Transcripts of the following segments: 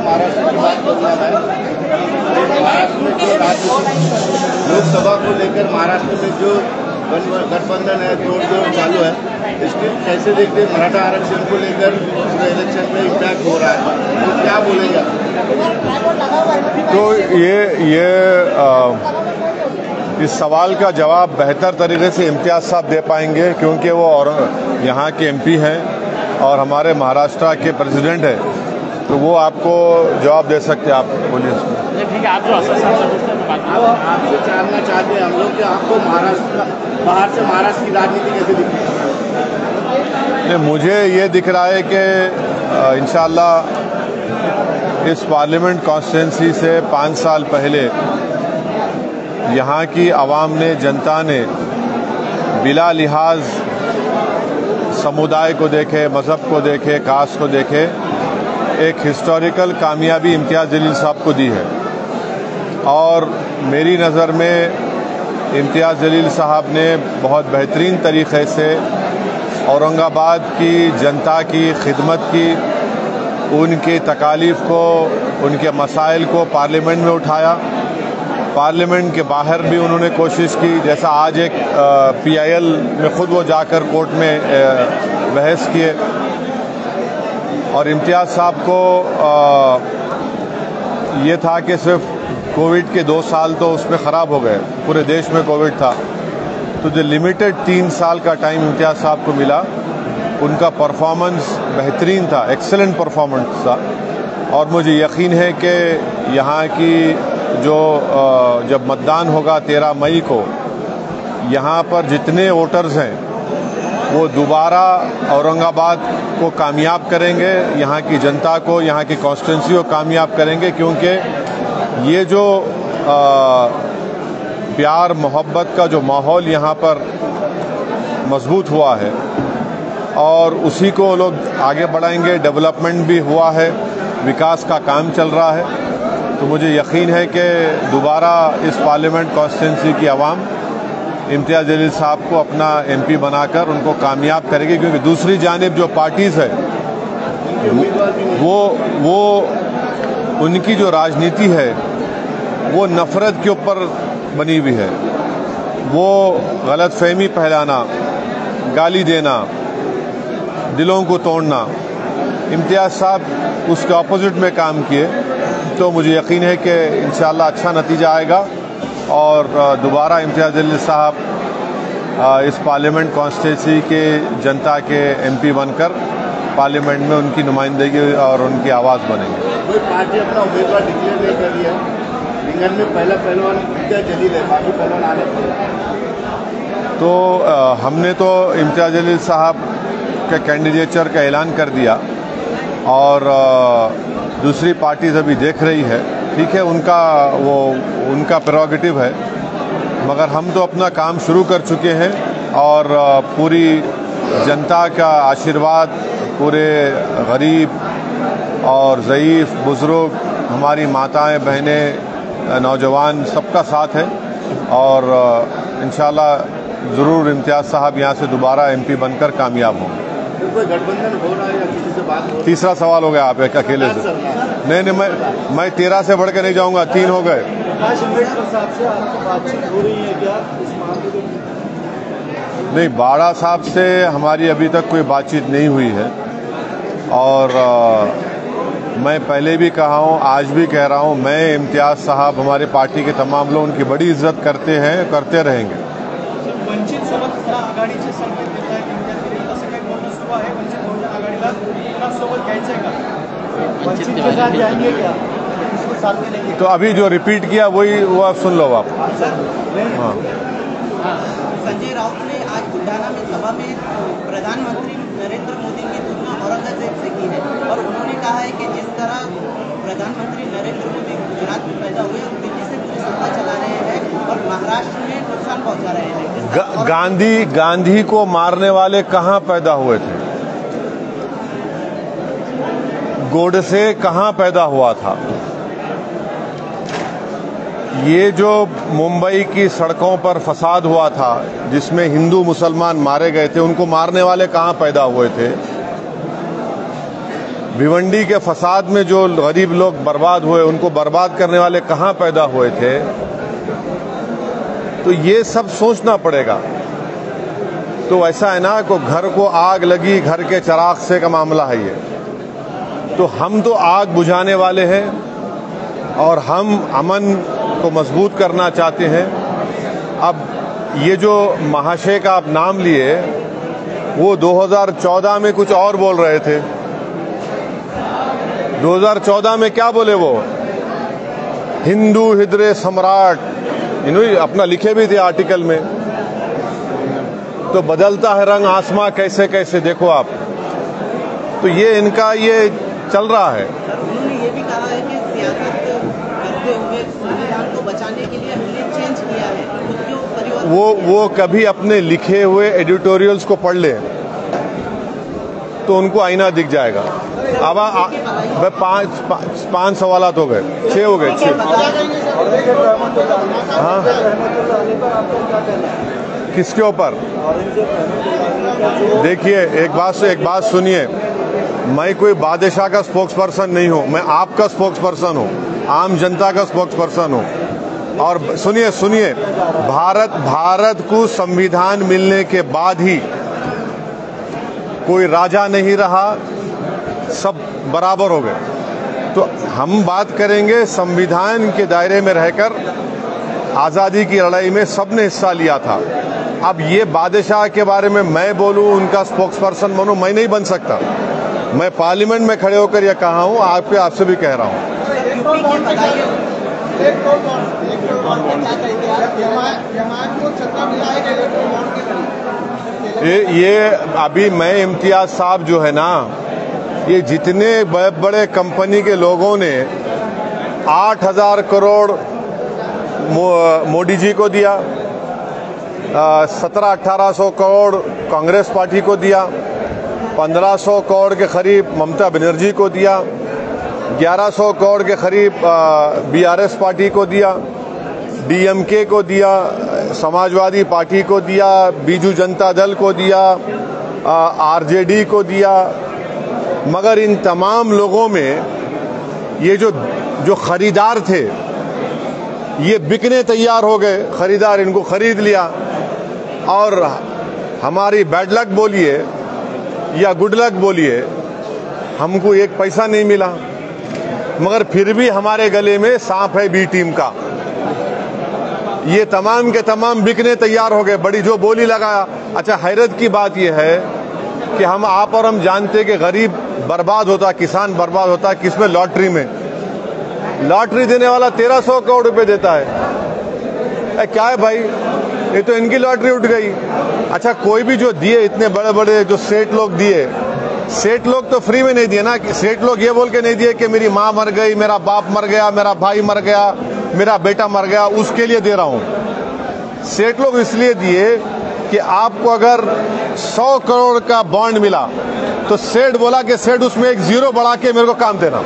महाराष्ट्र की बात करूँगा मैं। महाराष्ट्र में जो लोकसभा को लेकर महाराष्ट्र में जो गठबंधन है, तोड़जोड़ चालू है, इसके कैसे देखते हैं? मराठा आरक्षण को लेकर पूरे इलेक्शन में इम्पैक्ट हो रहा है, तो क्या बोलेंगे आप? तो इस सवाल का जवाब बेहतर तरीके से इम्तियाज साहब दे पाएंगे, क्योंकि वो और यहाँ के एमपी हैं और हमारे महाराष्ट्र के प्रेसिडेंट हैं, तो वो आपको जवाब दे सकते हैं। आप बोलिए। ठीक है, आप जो आपसे जानना चाहते हैं हम लोग कि आपको महाराष्ट्र बाहर से महाराष्ट्र की राजनीति कैसे दिखती है? मुझे ये दिख रहा है कि इंशाअल्लाह इस पार्लियामेंट कॉन्स्टिट्यूंसी से 5 साल पहले यहाँ की आवाम ने, जनता ने बिला लिहाज समुदाय को देखे, मज़हब को देखे, कास्ट को देखे, एक हिस्टोरिकल कामयाबी इम्तियाज़ जलील साहब को दी है। और मेरी नज़र में इम्तियाज़ जलील साहब ने बहुत बेहतरीन तरीक़े से औरंगाबाद की जनता की खिदमत की, उनकी तकालीफ को, उनके मसाइल को पार्लियामेंट में उठाया। पार्लियामेंट के बाहर भी उन्होंने कोशिश की, जैसा आज एक PIL में खुद वो जाकर कोर्ट में बहस किए। और इम्तियाज़ साहब को ये था कि सिर्फ कोविड के 2 साल तो उसमें ख़राब हो गए, पूरे देश में कोविड था, तो जो लिमिटेड 3 साल का टाइम इम्तियाज़ साहब को मिला, उनका परफॉर्मेंस बेहतरीन था, एक्सेलेंट परफॉर्मेंस था। और मुझे यकीन है कि यहाँ की जो जब मतदान होगा 13 मई को, यहाँ पर जितने वोटर्स हैं वो दोबारा औरंगाबाद को कामयाब करेंगे, यहाँ की जनता को, यहाँ की कॉन्स्टिट्यूंसी को कामयाब करेंगे, क्योंकि ये जो प्यार मोहब्बत का जो माहौल यहाँ पर मजबूत हुआ है और उसी को लोग आगे बढ़ाएंगे। डेवलपमेंट भी हुआ है, विकास का काम चल रहा है, तो मुझे यकीन है कि दोबारा इस पार्लियामेंट कॉन्स्टिट्यूंसी की आवाम इम्तियाज़ जलील साहब को अपना MP बनाकर उनको कामयाब करेगी। क्योंकि दूसरी जानिब जो पार्टीज़ है वो उनकी जो राजनीति है वो नफ़रत के ऊपर बनी हुई है। वो गलतफहमी फैलाना, गाली देना, दिलों को तोड़ना। इम्तियाज़ साहब उसके ऑपोजिट में काम किए, तो मुझे यकीन है कि इंशाअल्लाह अच्छा नतीजा आएगा और दोबारा इम्तियाज़ जलील साहब इस पार्लियामेंट कॉन्स्टिट्यूंसी के जनता के MP बनकर पार्लियामेंट में उनकी नुमाइंदगी और उनकी आवाज़ बनेंगे। कोई पार्टी अपना उम्मीदवार डिक्लेयर नहीं कर दिया, रिंगन में पहला पहलवान इम्तियाज़ जलील है, बाकी पहलवान आने पर। तो हमने तो इम्तियाज़ जलील साहब के कैंडिडेचर का ऐलान कर दिया और दूसरी पार्टीज अभी देख रही है। ठीक है, उनका प्रेरोगेटिव है, मगर हम तो अपना काम शुरू कर चुके हैं और पूरी जनता का आशीर्वाद, पूरे गरीब और ज़ईफ़, बुज़ुर्ग, हमारी माताएं, बहनें, नौजवान, सबका साथ है और इंशाअल्लाह ज़रूर इम्तियाज़ साहब यहाँ से दोबारा MP बनकर कामयाब होंगे। कोई गठबंधन हो रहा है या किसी से बात हो? तीसरा सवाल हो गया आप एक अकेले से। नहीं, मैं 13 से बढ़ के नहीं जाऊंगा, 3 हो गए। नहीं, बाड़ा साहब से हमारी अभी तक कोई बातचीत नहीं हुई है और मैं पहले भी कहा हूँ, आज भी कह रहा हूँ, मैं इम्तियाज़ साहब, हमारे पार्टी के तमाम लोग उनकी बड़ी इज्जत करते हैं, करते रहेंगे। वंचित सोबत आघाडीचे संकेत देत आहेत इम्तियाज, असं काही बोलणं सुरू आहे? वंचित बहुजन आघाडीला सोबत घ्यायचंय का? वंचित के साथ जाएंगे क्या? इसके साथ में नहीं? तो अभी जो रिपीट किया वो आप सुन लो आप। हाँ, संजय राउत ने आज बुल्ढाना में सभा में प्रधानमंत्री नरेंद्र मोदी की तुलना औरंगजेब से की है और उन्होंने कहा है कि जिस तरह प्रधानमंत्री नरेंद्र मोदी गुजरात में पैदा हुए और दिल्ली से पूरी सत्ता चला रहे हैं और महाराष्ट्र में नुकसान पहुंचा रहे हैं। गांधी को मारने वाले कहाँ पैदा हुए थे? गोडसे कहाँ पैदा हुआ था? ये जो मुंबई की सड़कों पर फसाद हुआ था, जिसमें हिंदू मुसलमान मारे गए थे, उनको मारने वाले कहाँ पैदा हुए थे? भिवंडी के फसाद में जो गरीब लोग बर्बाद हुए, उनको बर्बाद करने वाले कहाँ पैदा हुए थे? तो ये सब सोचना पड़ेगा। तो ऐसा है ना, को घर को आग लगी, घर के चिराग से का मामला है ये। तो हम तो आग बुझाने वाले हैं और हम अमन को मजबूत करना चाहते हैं। अब ये जो महाशय का आप नाम लिए, वो 2014 में कुछ और बोल रहे थे। 2014 में क्या बोले वो? हिंदू हृदय सम्राट, इन्होंने अपना लिखे भी थे आर्टिकल में। तो बदलता है रंग आसमां कैसे कैसे, देखो आप। तो ये इनका ये चल रहा है। उन्होंने ये भी कहा है कि सियासत करते हुए संविधान को बचाने के लिए हमने चेंज किया है, खुद को परिवर्तन। वो कभी अपने लिखे हुए एडिटोरियल्स को पढ़ ले तो उनको आईना दिख जाएगा। अब पांच सवालात हो गए, 6 हो गए, 6। हाँ, किसके ऊपर? देखिए, एक बात सुनिए, मैं कोई बादशाह का स्पोक्स पर्सन नहीं हूं, मैं आपका स्पोक्स पर्सन हूं, आम जनता का स्पोक्स पर्सन हूं। और सुनिए, भारत को संविधान मिलने के बाद ही कोई राजा नहीं रहा, सब बराबर हो गए। तो हम बात करेंगे संविधान के दायरे में रहकर आज़ादी की लड़ाई में सबने हिस्सा लिया था। अब ये बादशाह के बारे में मैं बोलूं, उनका स्पोक्स पर्सन बनूं, मैं नहीं बन सकता। मैं पार्लियामेंट में खड़े होकर यह कहा हूं, आपसे भी कह रहा हूं। ये अभी मैं इम्तियाज साहब जो है ना, ये जितने बड़े कंपनी के लोगों ने 8,000 करोड़ मोदी जी को दिया, 1700-1800 करोड़ कांग्रेस पार्टी को दिया, 1500 करोड़ के करीब ममता बनर्जी को दिया, 1100 करोड़ के करीब बीआरएस पार्टी को दिया, डीएमके को दिया, समाजवादी पार्टी को दिया, बीजू जनता दल को दिया, आरजेडी को दिया। मगर इन तमाम लोगों में ये जो खरीदार थे, ये बिकने तैयार हो गए। खरीदार इनको खरीद लिया और हमारी बैड लक बोलिए या गुड लक बोलिए, हमको एक पैसा नहीं मिला, मगर फिर भी हमारे गले में सांप है बी टीम का। ये तमाम के तमाम बिकने तैयार हो गए, बड़ी जो बोली लगाया। अच्छा, हैरत की बात यह है कि आप और हम जानते कि गरीब बर्बाद होता, किसान बर्बाद होता किसमें? लॉटरी में। लॉटरी देने वाला 1300 करोड़ रुपए देता है। क्या है भाई, ये तो इनकी लॉटरी उठ गई। अच्छा, कोई भी जो दिए, इतने बड़े बड़े जो सेठ लोग दिए, सेठ लोग तो फ्री में नहीं दिए ना। सेठ लोग ये बोल के नहीं दिए कि मेरी माँ मर गई, मेरा बाप मर गया, मेरा भाई मर गया, मेरा बेटा मर गया, उसके लिए दे रहा हूं। सेठ लोग इसलिए दिए कि आपको अगर 100 करोड़ का बॉन्ड मिला तो सेठ बोला कि सेठ उसमें एक 0 बढ़ा के मेरे को काम देना।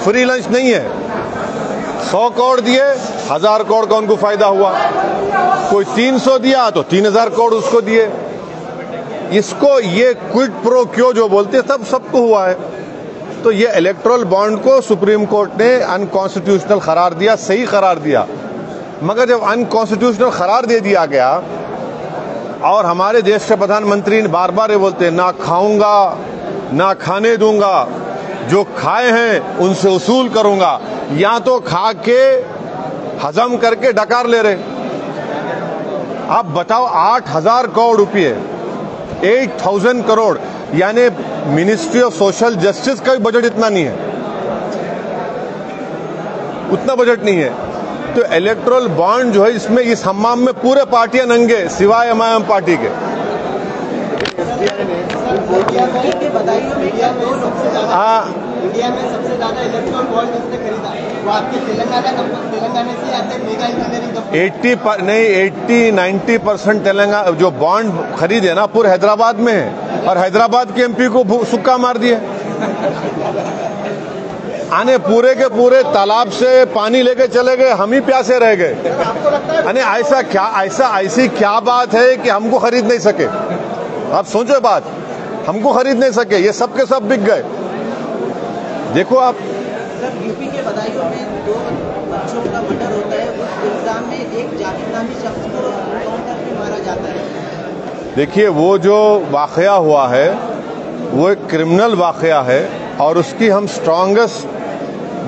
फ्री लंच नहीं है। 100 करोड़ दिए, 1000 करोड़ का उनको फायदा हुआ। कोई 300 दिया तो 3000 करोड़ उसको दिए। इसको ये क्विड प्रो क्यो जो बोलते सब सबको हुआ है। तो ये इलेक्टोरल बॉन्ड को सुप्रीम कोर्ट ने अनकॉन्स्टिट्यूशनल करार दिया, सही करार दिया। मगर जब अनकॉन्स्टिट्यूशनल करार दे दिया गया और हमारे देश के प्रधानमंत्री ने बार बार ये बोलते ना खाऊंगा ना खाने दूंगा, जो खाए हैं उनसे वसूल करूंगा, या तो खा के हजम करके डकार ले रहे। आप बताओ, 8000 करोड़ रुपये, 8000 करोड़, यानी मिनिस्ट्री ऑफ सोशल जस्टिस का भी बजट इतना नहीं है, उतना बजट नहीं है। तो इलेक्टोरल बॉन्ड जो है, इसमें इस हम्माम में पूरे पार्टियां नंगे सिवाय एमआईएम पार्टी के। हाँ, इंडिया में सबसे ज्यादा इलेक्ट्रॉल बॉन्ड जिसने खरीदा वो आपके तेलंगाना से आते मेगा इंजीनियरिंग 80-90% तेलंगाना जो बॉन्ड खरीदे ना पूरे हैदराबाद में है, और हैदराबाद के एमपी को सुक्का मार दिए। आने पूरे के पूरे तालाब से पानी लेके चले गए, हम ही प्यासे रह गए। अने ऐसी क्या बात है कि हमको खरीद नहीं सके? आप सोचो बात, हमको खरीद नहीं सके, ये सब के सब बिक गए। देखो आप, सर यूपी के बदायूं में 2 बच्चों का मर्डर होता है, उस इल्जाम में एक जाकिर नामी शख्स को एनकाउंटर में मारा जाता है। देखिए वो जो वाकया हुआ है वो एक क्रिमिनल वाकया है और उसकी हम स्ट्रांगेस्ट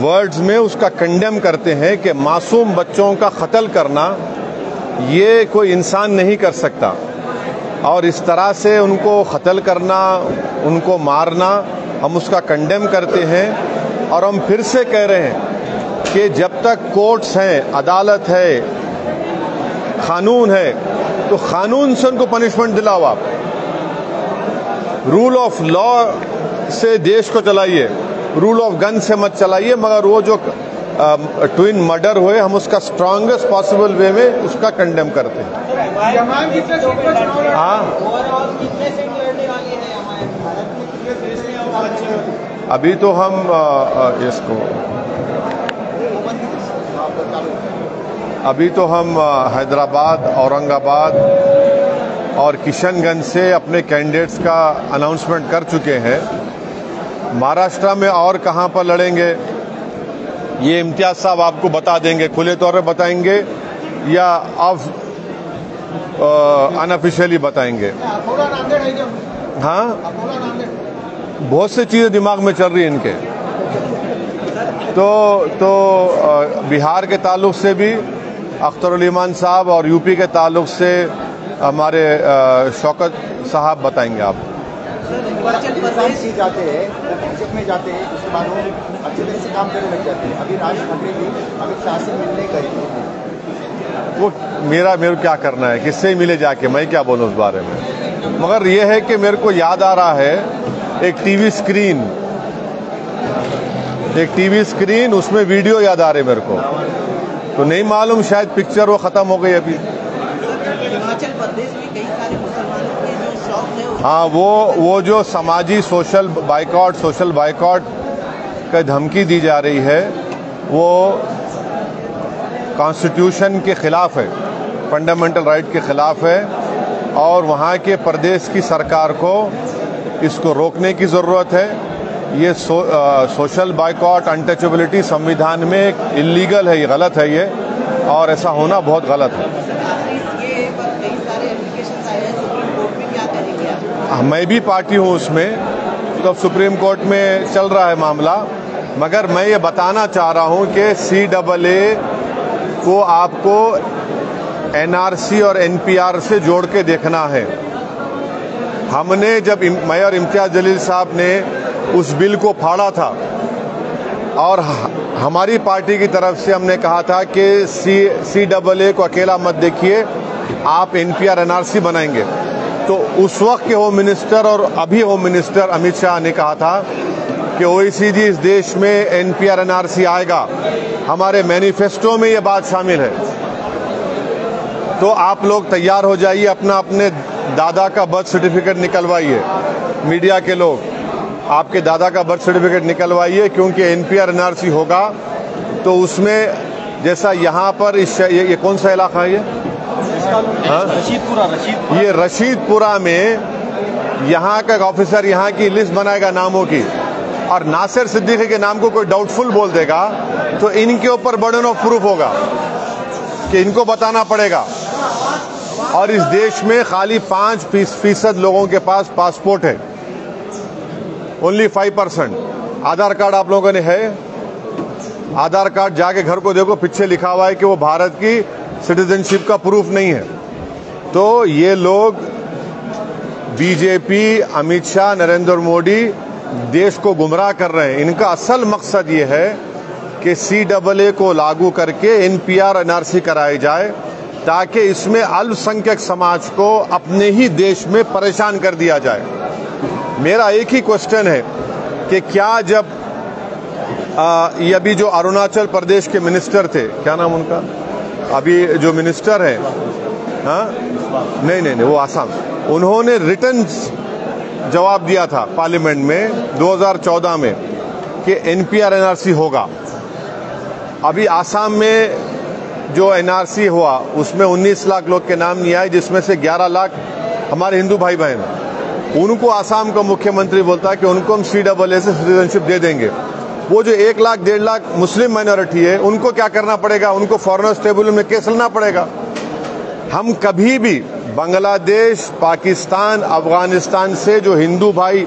वर्ड्स में उसका कंडेम करते हैं कि मासूम बच्चों का कत्ल करना ये कोई इंसान नहीं कर सकता और इस तरह से उनको कत्ल करना, उनको मारना, हम उसका कंडेम करते हैं। और हम फिर से कह रहे हैं कि जब तक कोर्ट्स हैं, अदालत है, कानून है, तो कानून से उनको पनिशमेंट दिलाओ। आप रूल ऑफ लॉ से देश को चलाइए, रूल ऑफ गन से मत चलाइए। मगर वो जो ट्विन मर्डर हुए, हम उसका स्ट्रांगेस्ट पॉसिबल वे में उसका कंडेम करते हैं। हाँ, अभी तो हम हैदराबाद, औरंगाबाद और किशनगंज से अपने कैंडिडेट्स का अनाउंसमेंट कर चुके हैं। महाराष्ट्र में और कहां पर लड़ेंगे ये इम्तियाज साहब आपको बता देंगे, खुले तौर पे बताएंगे या अनऑफिशियली बताएंगे। हाँ, बहुत सी चीजें दिमाग में चल रही हैं इनके। तो बिहार के ताल्लुक से भी अख्तरुल ईमान साहब और यूपी के ताल्लुक से हमारे शौकत साहब बताएंगे। आप हिमाचल प्रदेश जाते हैं, बीजेपी में जाते हैं, उसके बाद वो अच्छे तरह से काम करने लग जाते हैं। अभी राज ठाकरे जी अमित शाह से मिलने गए, वो मेरे क्या करना है, किससे ही मिले जाके, मैं क्या बोलूं उस बारे में। मगर ये है कि मेरे को याद आ रहा है एक टीवी स्क्रीन, उसमें वीडियो याद आ रहे मेरे को, तो नहीं मालूम शायद पिक्चर वो खत्म हो गई अभी। हिमाचल प्रदेश में कई सारे मुसलमानों के जो शौक है, हाँ, वो जो समाजी सोशल बाइकआउट का धमकी दी जा रही है वो कॉन्स्टिट्यूशन के खिलाफ है, फंडामेंटल राइट के खिलाफ है और वहाँ के प्रदेश की सरकार को इसको रोकने की ज़रूरत है। ये सोशल बाइकआउट, अनटचेबिलिटी संविधान में इल्लीगल है, ये गलत है ये, और ऐसा होना बहुत गलत है। कई सारे एप्लीकेशन आए हैं सुप्रीम कोर्ट में, क्या करेंगे आप? मैं भी पार्टी हूँ उसमें, तो सुप्रीम कोर्ट में चल रहा है मामला। मगर मैं ये बताना चाह रहा हूँ कि CAA को आपको NRC और NPR से जोड़ के देखना है। हमने जब मैं और इम्तियाज जलील साहब ने उस बिल को फाड़ा था और हमारी पार्टी की तरफ से हमने कहा था कि CAA को अकेला मत देखिए, आप NPR NRC बनाएंगे, तो उस वक्त के होम मिनिस्टर और अभी होम मिनिस्टर अमित शाह ने कहा था कि OECD इस देश में NPR NRC आएगा, हमारे मैनिफेस्टो में ये बात शामिल है। तो आप लोग तैयार हो जाइए, अपने दादा का बर्थ सर्टिफिकेट निकलवाइए, मीडिया के लोग आपके दादा का बर्थ सर्टिफिकेट निकलवाइए, क्योंकि NPR NRC होगा तो उसमें जैसा यहाँ पर ये कौन सा इलाका है ये? रशीदपुरा। ये रशीदपुरा में यहाँ का ऑफिसर यहाँ की लिस्ट बनाएगा नामों की, और नासिर सिद्दीकी के नाम को कोई डाउटफुल बोल देगा तो इनके ऊपर बर्डन ऑफ प्रूफ होगा कि इनको बताना पड़ेगा। और इस देश में खाली 5% लोगों के पास पासपोर्ट है, ओनली 5%। आधार कार्ड आप लोगों ने है? आधार कार्ड जाके घर को देखो, पीछे लिखा हुआ है कि वो भारत की सिटीजनशिप का प्रूफ नहीं है। तो ये लोग बीजेपी, अमित शाह, नरेंद्र मोदी देश को गुमराह कर रहे हैं। इनका असल मकसद ये है कि CAA को लागू करके NPR NRC कराई जाए, ताकि इसमें अल्पसंख्यक समाज को अपने ही देश में परेशान कर दिया जाए। मेरा एक ही क्वेश्चन है कि क्या जब ये अभी जो अरुणाचल प्रदेश के मिनिस्टर थे, क्या नाम उनका, अभी जो मिनिस्टर है, हाँ नहीं वो आसाम, उन्होंने रिटर्न जवाब दिया था पार्लियामेंट में 2014 में कि NPR NRC होगा। अभी आसाम में जो NRC हुआ उसमें 19 लाख लोग के नाम नहीं आए, जिसमें से 11 लाख हमारे हिंदू भाई बहन हैं। उनको आसाम का मुख्यमंत्री बोलता है कि उनको हम CAA से सिटीजनशिप दे देंगे। वो जो 1 लाख 1.5 लाख मुस्लिम माइनॉरिटी है उनको क्या करना पड़ेगा, उनको फॉरेनर्स ट्रिब्यूनल में केस लड़ना पड़ेगा। हम कभी भी बांग्लादेश, पाकिस्तान, अफगानिस्तान से जो हिंदू भाई,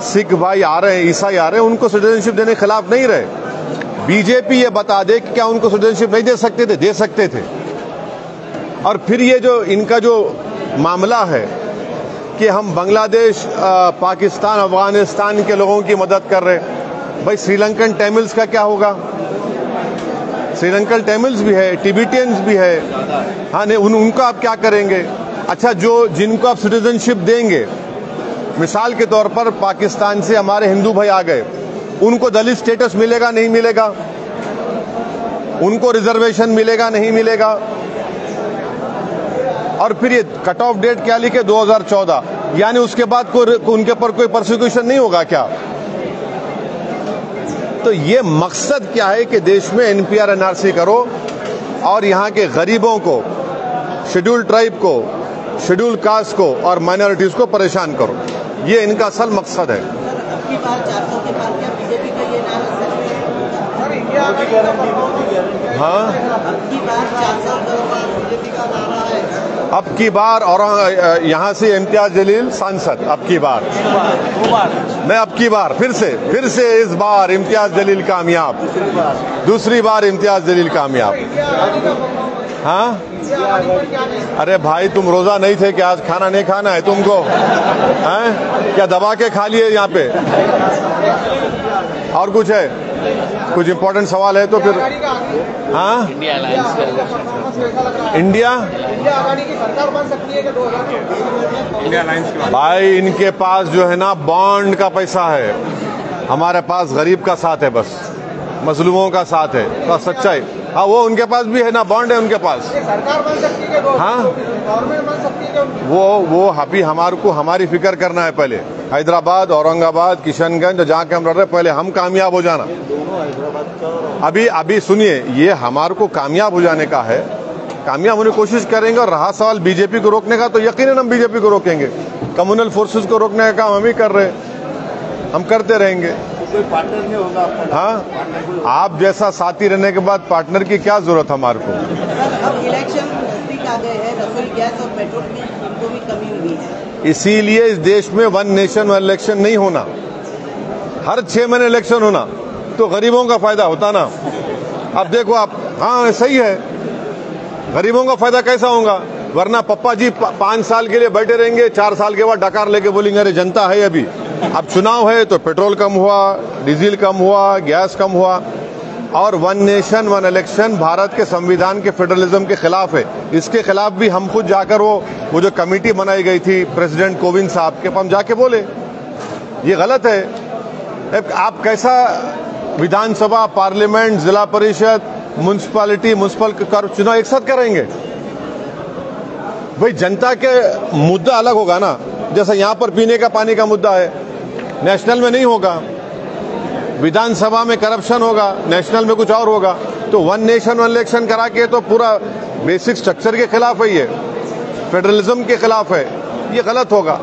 सिख भाई आ रहे हैं, ईसाई आ रहे हैं, उनको सिटीजनशिप देने के खिलाफ नहीं रहे। बीजेपी ये बता दे कि क्या उनको सिटीजनशिप नहीं दे सकते थे? दे सकते थे। और फिर ये जो इनका जो मामला है कि हम बांग्लादेश, पाकिस्तान, अफगानिस्तान के लोगों की मदद कर रहे हैं, भाई श्रीलंकन तमिल्स का क्या होगा? श्रीलंकन तमिल्स भी है, टिबेटियंस भी है, हाँ नहीं, उनका आप क्या करेंगे? अच्छा, जो जिनको आप सिटीजनशिप देंगे, मिसाल के तौर पर पाकिस्तान से हमारे हिंदू भाई आ गए, उनको दलित स्टेटस मिलेगा नहीं मिलेगा? उनको रिजर्वेशन मिलेगा नहीं मिलेगा? और फिर ये कट ऑफ डेट क्या लिखे? 2014, यानी उसके बाद उनके पर कोई प्रोसिक्यूशन नहीं होगा क्या? तो ये मकसद क्या है कि देश में एनपीआर एनआरसी करो और यहाँ के गरीबों को, शेड्यूल ट्राइब को, शेड्यूल कास्ट को और माइनॉरिटीज को परेशान करो। ये इनका असल मकसद है। अब की बार 400 के पार क्या बीजेपी का ये नारा सच में? हाँ, अब की बार 400 का बीजेपी का नारा है। अब की बार और यहाँ से इम्तियाज जलील सांसद, अब की बार मैं अब की बार फिर से इस बार इम्तियाज जलील कामयाब, दूसरी बार इम्तियाज जलील कामयाब। हाँ, अरे भाई तुम रोजा नहीं थे कि आज खाना नहीं खाना है तुमको? हैं क्या दबा के खा लिए यहाँ पे? और कुछ है? कुछ इंपॉर्टेंट सवाल है तो फिर हाँ, इंडिया आघाड़ी की सरकार बन सकती है कि 2000 भाई इनके पास जो है ना बॉन्ड का पैसा है, हमारे पास गरीब का साथ है, बस मजलूमों का साथ है, तो सच्चाई। हाँ, वो उनके पास भी है ना, बॉन्ड है उनके पास। सरकार बन सकती है कि हाँ, गवर्नमेंट बन सकती है कि वो अभी हमारे को हमारी फिक्र करना है। पहले हैदराबाद, औरंगाबाद, किशनगंज जहाँ के हम लड़ रहे, पहले हम कामयाब हो जाना। अभी सुनिए, ये हमारे को कामयाब हो जाने का है, कामयाब होने की कोशिश करेंगे। और रहा सवाल बीजेपी को रोकने का, तो यकीनन हम बीजेपी को रोकेंगे। कम्युनल फोर्सेस को रोकने का काम हम ही कर रहे हैं, हम करते रहेंगे। कोई पार्टनर नहीं होगा आपका? हाँ, आप जैसा साथी रहने के बाद पार्टनर की क्या जरूरत हमारे को? अब इलेक्शन नजदीक आ गए हैं, रसोई गैस और पेट्रोल की कीमतों में कमी हुई है। इसीलिए इस देश में 1 नेशन 1 इलेक्शन नहीं होना, हर 6 महीने इलेक्शन होना, तो गरीबों का फायदा होता ना। अब देखो आप, हाँ सही है, गरीबों का फायदा कैसा होगा? वरना पप्पा जी 5 साल के लिए बैठे रहेंगे, 4 साल के बाद डकार लेके बोलेंगे अरे जनता है अभी, अब चुनाव है तो पेट्रोल कम हुआ, डीजल कम हुआ, गैस कम हुआ। और 1 नेशन 1 इलेक्शन भारत के संविधान के फेडरलिज्म के खिलाफ है। इसके खिलाफ भी हम खुद जाकर वो जो कमेटी बनाई गई थी प्रेसिडेंट कोविंद साहब के, हम जाके बोले ये गलत है। आप कैसा विधानसभा, पार्लियामेंट, जिला परिषद, म्युनिसिपैलिटी, म्युनिसिपल चुनाव एक साथ करेंगे? भाई जनता के मुद्दा अलग होगा ना, जैसा यहां पर पीने का पानी का मुद्दा है, नेशनल में नहीं होगा। विधानसभा में करप्शन होगा, नेशनल में कुछ और होगा। तो 1 नेशन 1 इलेक्शन करा के तो पूरा बेसिक स्ट्रक्चर के खिलाफ है, ये फेडरलिज्म के खिलाफ है, ये गलत होगा।